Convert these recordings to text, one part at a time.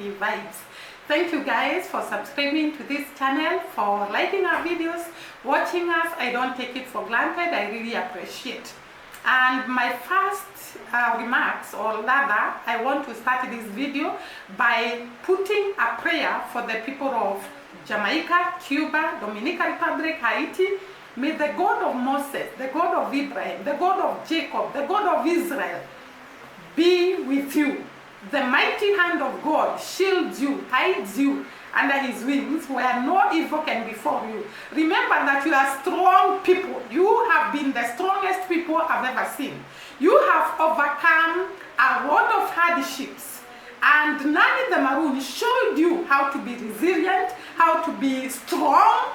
happy vibes. Thank you guys for subscribing to this channel, for liking our videos, watching us. I don't take it for granted. I really appreciate. And my first remarks, or rather, I want to start this video by putting a prayer for the people of Jamaica, Cuba, Dominican Republic, Haiti. May the God of Moses, the God of Abraham, the God of Jacob, the God of Israel be with you. The mighty hand of God shields you, hides you under his wings, where no evil can befall you. Remember that you are strong people. You have been the strongest people I've ever seen. You have overcome a lot of hardships. And Nani the Maroon showed you how to be resilient, how to be strong.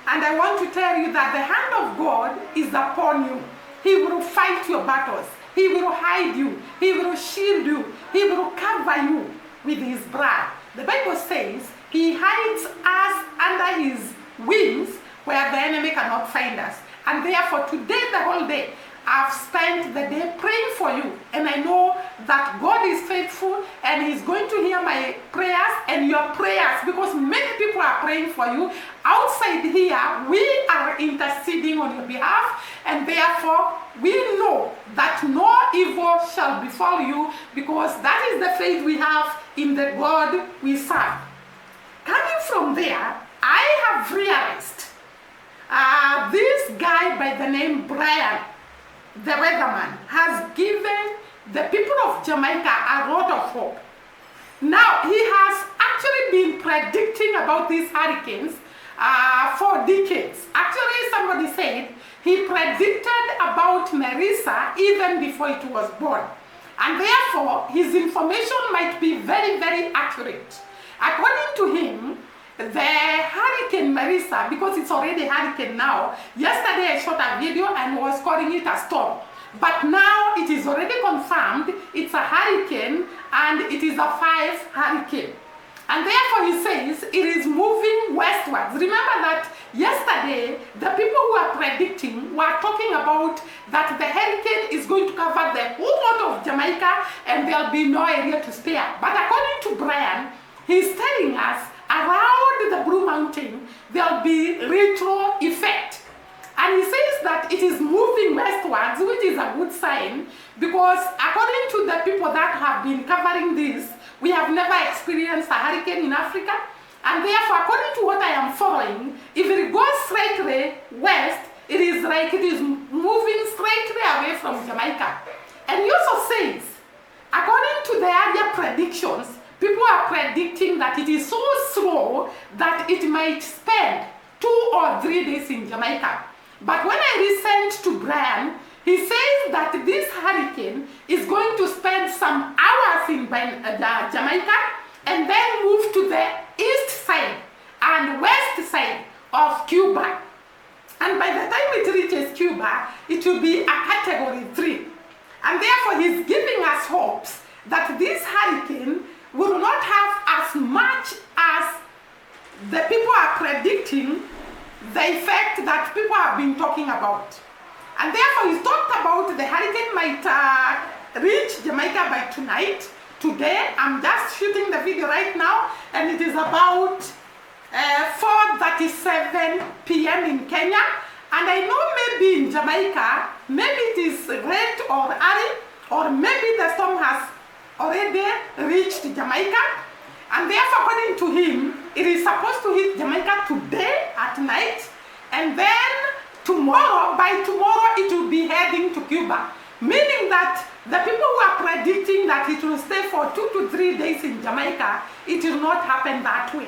And I want to tell you that the hand of God is upon you. He will fight your battles. He will hide you. He will shield you. He will cover you with his blood. The Bible says he hides us under his wings where the enemy cannot find us. And therefore today, the whole day, I've spent the day praying for you. And I know that God is faithful and he's going to hear my prayers and your prayers, because many people are praying for you. Outside here, we are interceding on your behalf, and therefore we know that no evil shall befall you, because that is the faith we have in the God we serve. Coming from there, I have realized this guy by the name Brian, the weatherman, has given the people of Jamaica a lot of hope. Now, he has actually been predicting about these hurricanes for decades. Actually, somebody said he predicted about Marisa even before it was born. And therefore, his information might be very, very accurate. According to him, the hurricane Marisa, because it's already a hurricane now, yesterday I shot a video and was calling it a storm. But now it is already confirmed it's a hurricane, and it is a 5 hurricane. And therefore he says it is moving westwards. Remember that yesterday the people who are predicting were talking about that the hurricane is going to cover the whole lot of Jamaica and there'll be no area to spare. But according to Brian, he's telling us around the Blue Mountain there'll be retro effect. And he says that it is moving westwards, which is a good sign, because according to the people that have been covering this, we have never experienced a hurricane in Africa. And therefore, according to what I am following, if it goes straightly west, it is like it is moving straightly away from Jamaica. And he also says, according to the earlier predictions, people are predicting that it is so slow that it might spend 2 or 3 days in Jamaica. But when I listened to Brian, he says that this hurricane is going to spend some hours in Jamaica and then move to the east side and west side of Cuba. And by the time it reaches Cuba, it will be a category 3. And therefore he's giving us hopes that this hurricane will not have as much as the people are predicting, the effect that people have been talking about. And therefore he's talked about the hurricane might reach Jamaica by tonight. Today, I'm just shooting the video right now, and it is about 4:37 p.m. in Kenya. And I know maybe in Jamaica, maybe it is late or early, or maybe the storm has already reached Jamaica. And therefore, according to him, it is supposed to hit Jamaica today at night, and then tomorrow, by tomorrow, it will be heading to Cuba. Meaning that the people who are predicting that it will stay for 2 to 3 days in Jamaica, it will not happen that way.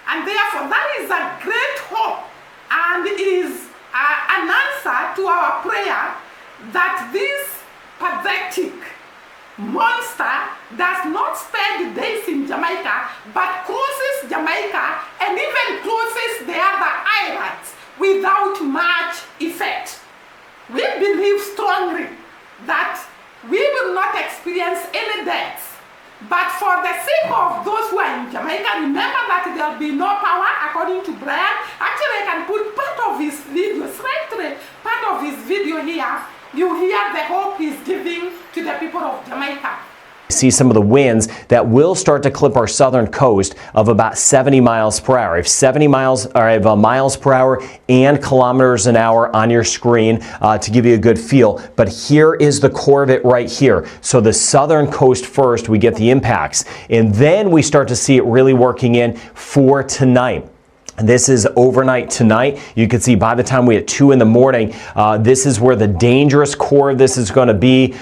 And therefore, that is a great hope, and it is an answer to our prayer that this pathetic monster does not spend days in Jamaica, but crosses Jamaica and even crosses the other islands without much effect. We believe strongly that we will not experience any deaths, but for the sake of those who are in Jamaica, remember that there will be no power, according to Brian. Actually, I can put part of his video, part of his video here. You hear the hope he's giving to the people of Jamaica. see some of the winds that will start to clip our southern coast of about 70 miles per hour. I have 70 miles, or I have miles per hour and kilometers an hour on your screen to give you a good feel. But here is the core of it right here. So the southern coast first, we get the impacts, and then we start to see it really working in for tonight. This is overnight tonight. You can see by the time we hit 2 in the morning, this is where the dangerous core of this is going to be,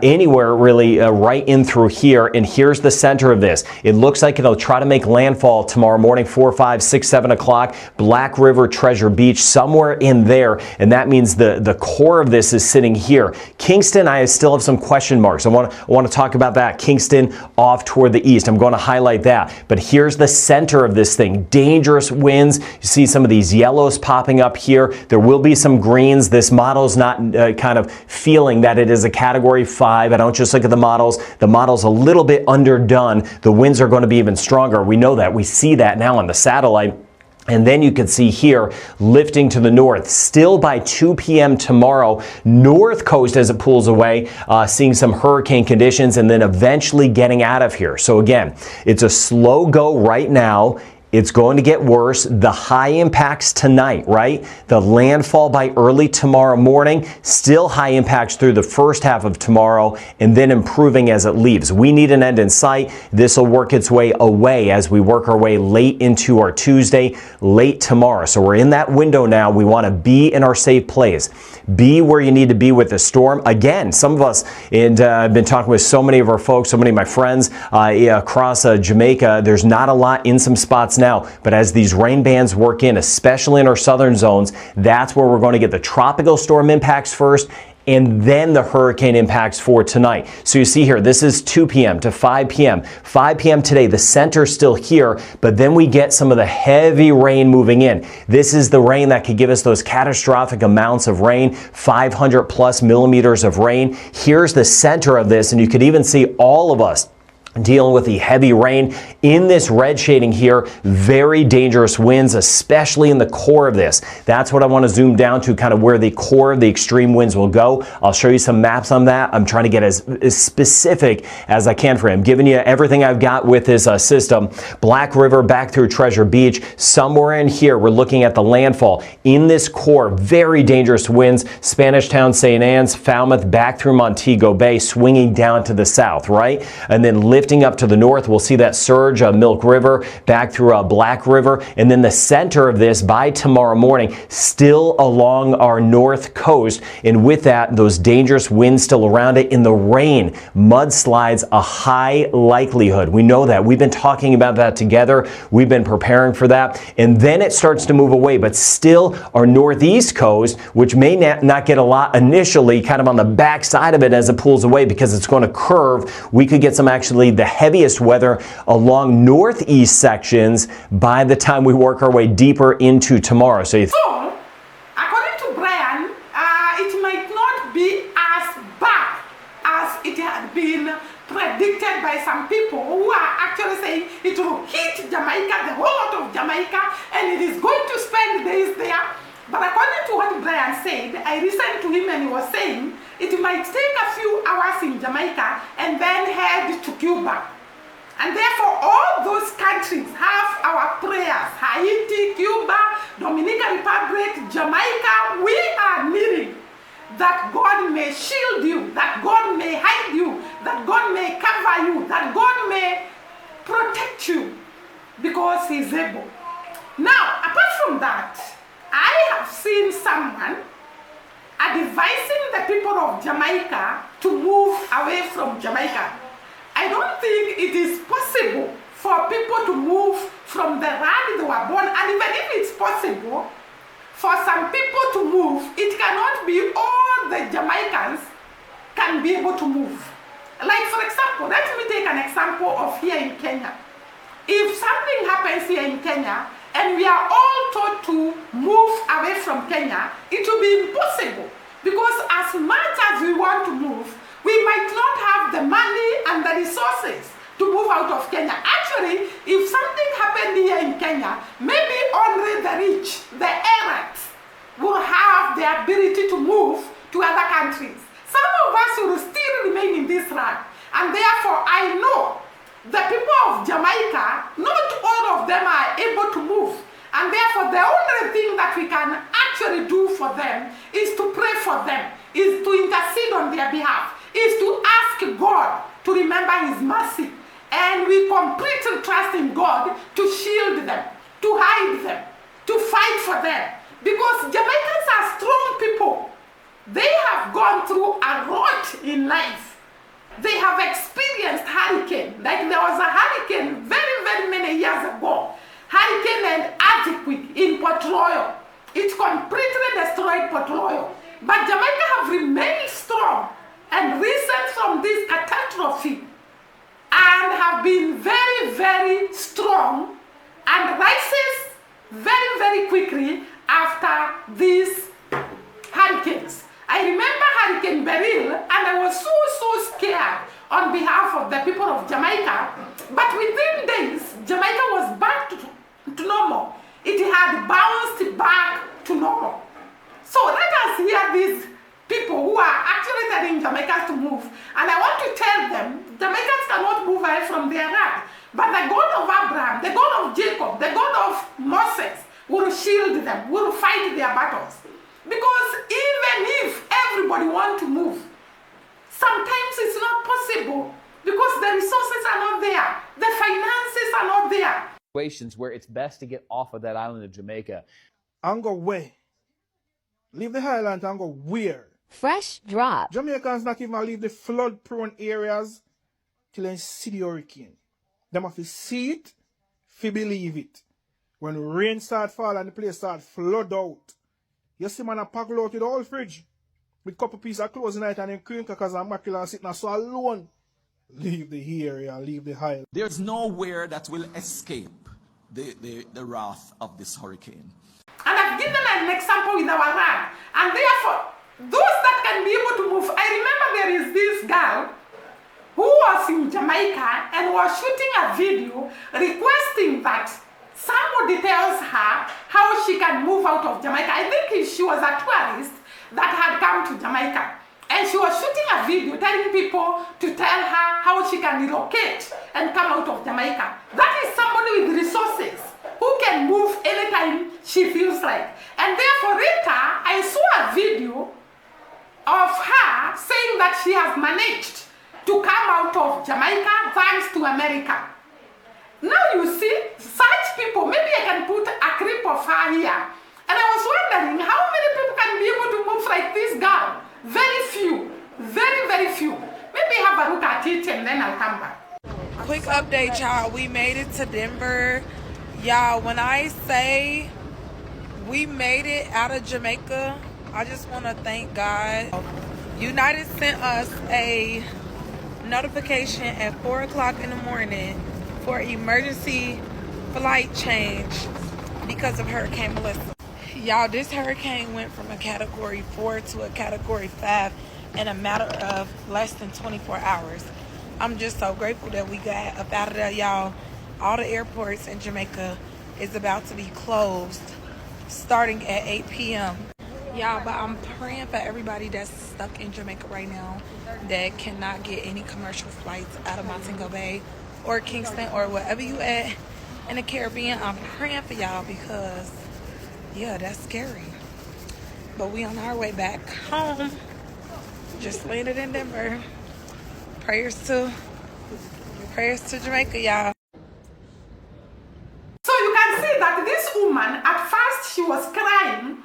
anywhere really right in through here. And here's the center of this. It looks like it'll try to make landfall tomorrow morning, 4, 5, 6, 7 o'clock, Black River, Treasure Beach, somewhere in there. And that means the core of this is sitting here. Kingston, I still have some question marks. I want to talk about that. Kingston off toward the east. I'm going to highlight that. But here's the center of this thing. Dangerous winds. You see some of these yellows popping up here. There will be some greens. This model's not kind of feeling that it is a category 5. I don't just look at the models. The model's a little bit underdone. The winds are going to be even stronger. We know that. We see that now on the satellite. And then you can see here, lifting to the north, still by 2 p.m. tomorrow, north coast as it pulls away, seeing some hurricane conditions, and then eventually getting out of here. So again, it's a slow go right now. It's going to get worse. The high impacts tonight, right? The landfall by early tomorrow morning, still high impacts through the first half of tomorrow, and then improving as it leaves. We need an end in sight. This will work its way away as we work our way late into our Tuesday, late tomorrow. So we're in that window now. We want to be in our safe place. Be where you need to be with the storm. Again, some of us, and I've been talking with so many of our folks, so many of my friends across Jamaica, there's not a lot in some spots now, but as these rain bands work in, especially in our southern zones, that's where we're going to get the tropical storm impacts first, and then the hurricane impacts for tonight. So you see here, this is 2 p.m. to 5 p.m. 5 p.m. today, the center's still here, but then we get some of the heavy rain moving in. This is the rain that could give us those catastrophic amounts of rain, 500 plus millimeters of rain. Here's the center of this, and you could even see all of us dealing with the heavy rain in this red shading here. Very dangerous winds, especially in the core of this. That's what I want to zoom down to, kind of where the core of the extreme winds will go. I'll show you some maps on that. I'm trying to get as specific as I can for you. I'm giving you everything I've got with this system. Black River back through Treasure Beach. Somewhere in here, we're looking at the landfall. In this core, very dangerous winds. Spanish Town, St. Anne's, Falmouth, back through Montego Bay, swinging down to the south, right? And then lifting up to the north, we'll see that surge of Milk River back through Black River, and then the center of this by tomorrow morning still along our north coast, and with that, those dangerous winds still around it. In the rain, mudslides a high likelihood. We know that. We've been talking about that together. We've been preparing for that, and then it starts to move away, but still our northeast coast, which may not get a lot initially, kind of on the back side of it as it pulls away because it's going to curve. We could get some actually the heaviest weather along northeast sections by the time we work our way deeper into tomorrow. So according to Brian, it might not be as bad as it had been predicted by some people who are actually saying it will hit Jamaica, the whole lot of Jamaica, and it is going to spend days there. But according to what Brian said, I listened to him and he was saying it might take a few hours in Jamaica and then head to Cuba. And therefore, all those countries have our prayers. Haiti, Cuba, Dominican Republic, Jamaica. We are needing that God may shield you, that God may hide you, that God may cover you, that God may protect you, because He's able. Now, apart from that, I have seen someone advising the people of Jamaica to move away from Jamaica. I don't think it is possible for people to move from the land they were born, and even if it's possible for some people to move, it cannot be all the Jamaicans can be able to move. Like, for example, let me take an example of here in Kenya. If something happens here in Kenya and we are all told to move away from Kenya, it will be impossible, because as much as we want to move, we might not have the money and the resources to move out of Kenya. Actually, if something happened here in Kenya, maybe only the rich, the errants, will have the ability to move to other countries. Some of us will still remain in this land. And therefore, I know the people of Jamaica, not all of them are able to move. And therefore, the only thing that we can actually do for them is to pray for them, is to intercede on their behalf, is to ask God to remember his mercy. And we completely trust in God to shield them, to hide them, to fight for them. Because Jamaicans are strong people. They have gone through a lot in life. They have experienced hurricane. Like there was a hurricane very, very many years ago. Hurricane and earthquake in Port Royal. It completely destroyed Port Royal. But Jamaica have remained strong and risen from this catastrophe and have been very, very strong and rises very, very quickly after these hurricanes. I remember Hurricane Beryl, and I was so scared on behalf of the people of Jamaica. But within days, Jamaica was back to normal. It had bounced back to normal. So let us hear these people who are actually telling Jamaicans to move. And I want to tell them, Jamaicans cannot move away from their land. But the God of Abraham, the God of Jacob, the God of Moses will shield them, will fight their battles. Because even if everybody wants to move, sometimes it's not possible because the resources are not there, the finances are not there. Situations where it's best to get off of that island of Jamaica. And go where? Leave the island and go where? Fresh drop. Jamaicans not even leave the flood-prone areas till they see the hurricane. Them have to see it, to believe it. When rain start fall and the place start flood out, you see man a pack out with the whole fridge with a couple pieces of clothes in it and then cream crackers and mackerel and sitting so alone. Leave the area, leave the island. There's nowhere that will escape the wrath of this hurricane. And I've given an example with our land. And therefore, those that can be able to move, I remember there is this girl who was in Jamaica and was shooting a video requesting that somebody tells her how she can move out of Jamaica. I think she was a tourist that had come to Jamaica. And she was shooting a video telling people to tell her how she can relocate and come out of Jamaica. That is somebody with resources who can move anytime she feels like. And therefore later, I saw a video of her saying that she has managed to come out of Jamaica thanks to America. Now you see, such people, maybe I can put a clip of her here. And I was wondering how many people can be able to move like this girl? Very few. Very, very few. Maybe have a look at it and then I'll come back. Quick update, y'all. We made it to Denver. Y'all, when I say we made it out of Jamaica, I just want to thank God. United sent us a notification at 4 o'clock in the morning for emergency flight change because of Hurricane Melissa. Y'all, this hurricane went from a category 4 to a category 5 in a matter of less than 24 hours. I'm just so grateful that we got up out of there, y'all. All the airports in Jamaica is about to be closed starting at 8 p.m. Y'all, but I'm praying for everybody that's stuck in Jamaica right now that cannot get any commercial flights out of Montego Bay or Kingston or wherever you at in the Caribbean. I'm praying for y'all because, yeah, that's scary. But we on our way back home. Just landed in Denver. Prayers to Jamaica, y'all. So you can see that this woman, at first she was crying,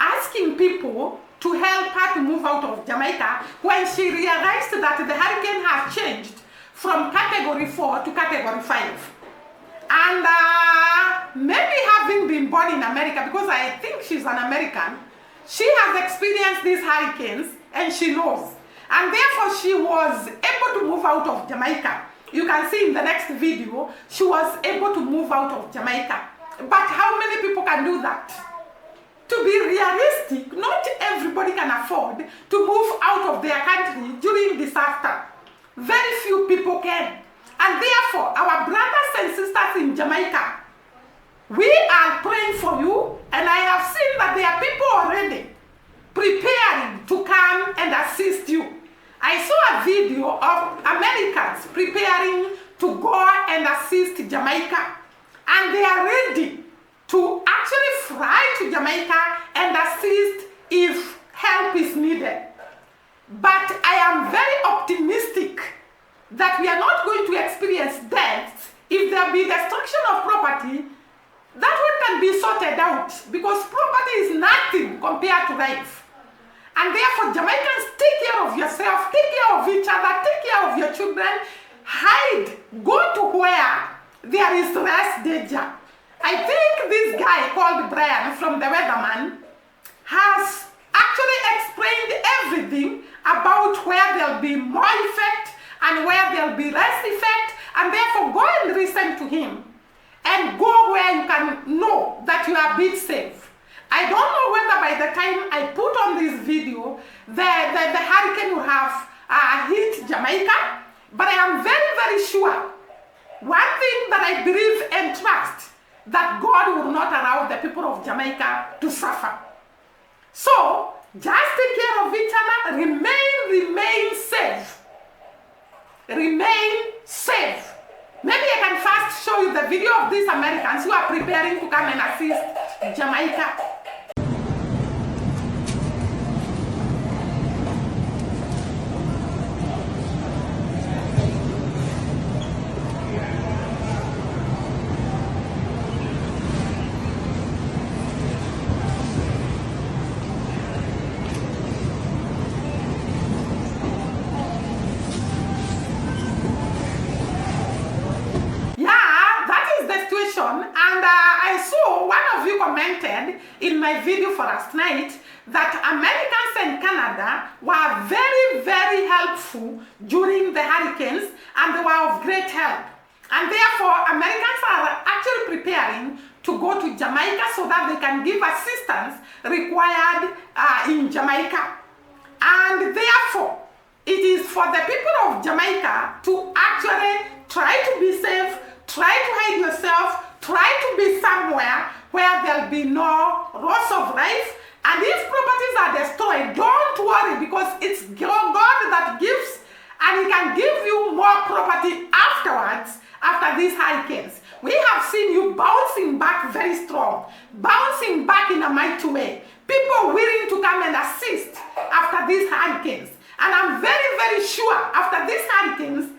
asking people to help her to move out of Jamaica when she realized that the hurricane has changed from category 4 to category 5. And maybe having been born in America, because I think she's an American, she has experienced these hurricanes and she knows. And therefore she was able to move out of Jamaica. You can see in the next video, she was able to move out of Jamaica. But how many people can do that? To be realistic, not everybody can afford to move out of their country during disaster. Very few people can. And therefore, our brothers and sisters in Jamaica, we are praying for you, and I have seen that there are people already preparing to come and assist you. I saw a video of Americans preparing to go and assist Jamaica, and they are ready to actually fly to Jamaica and assist if help is needed. But I am very optimistic that we are not going to experience deaths. If there be destruction of property, that one can be sorted out, because property is nothing compared to life. And therefore, Jamaicans, take care of yourself, take care of each other, take care of your children, hide, go to where there is less danger. I think this guy called Brian from the Weatherman has actually explained everything about where there'll be more effect and where there'll be less effect, and therefore go and listen to him and go where you can know that you are a bit safe. I don't know whether by the time I put on this video the hurricane will have hit Jamaica, but I am very, very sure one thing that I believe and trust, that God will not allow the people of Jamaica to suffer. So just take care of each other, remain safe. Remain safe. Maybe I can first show you the video of these Americans who are preparing to come and assist Jamaica. And I saw one of you commented in my video for last night that Americans and Canada were very, very helpful during the hurricanes, and they were of great help. And therefore, Americans are actually preparing to go to Jamaica so that they can give assistance required in Jamaica. And therefore, it is for the people of Jamaica to actually try to be safe, try to hide yourself, try to be somewhere where there'll be no loss of life. And if properties are destroyed, don't worry, because it's God that gives, and He can give you more property afterwards, after these hurricanes. We have seen you bouncing back very strong, bouncing back in a mighty way. People willing to come and assist after these hurricanes. And I'm very, very sure after these hurricanes,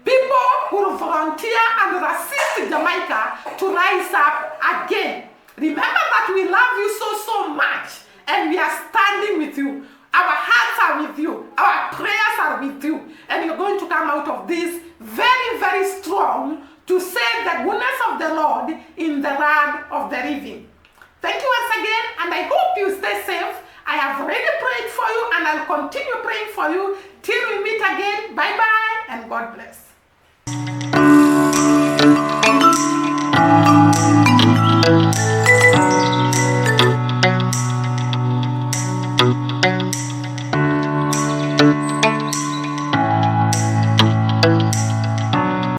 people will volunteer and will assist Jamaica to rise up again. Remember that we love you so, so much, and we are standing with you. Our hearts are with you. Our prayers are with you. And you're going to come out of this very, very strong to say the goodness of the Lord in the land of the living. Thank you once again, and I hope you stay safe. I have already prayed for you, and I'll continue praying for you till we meet again. Bye-bye, and God bless.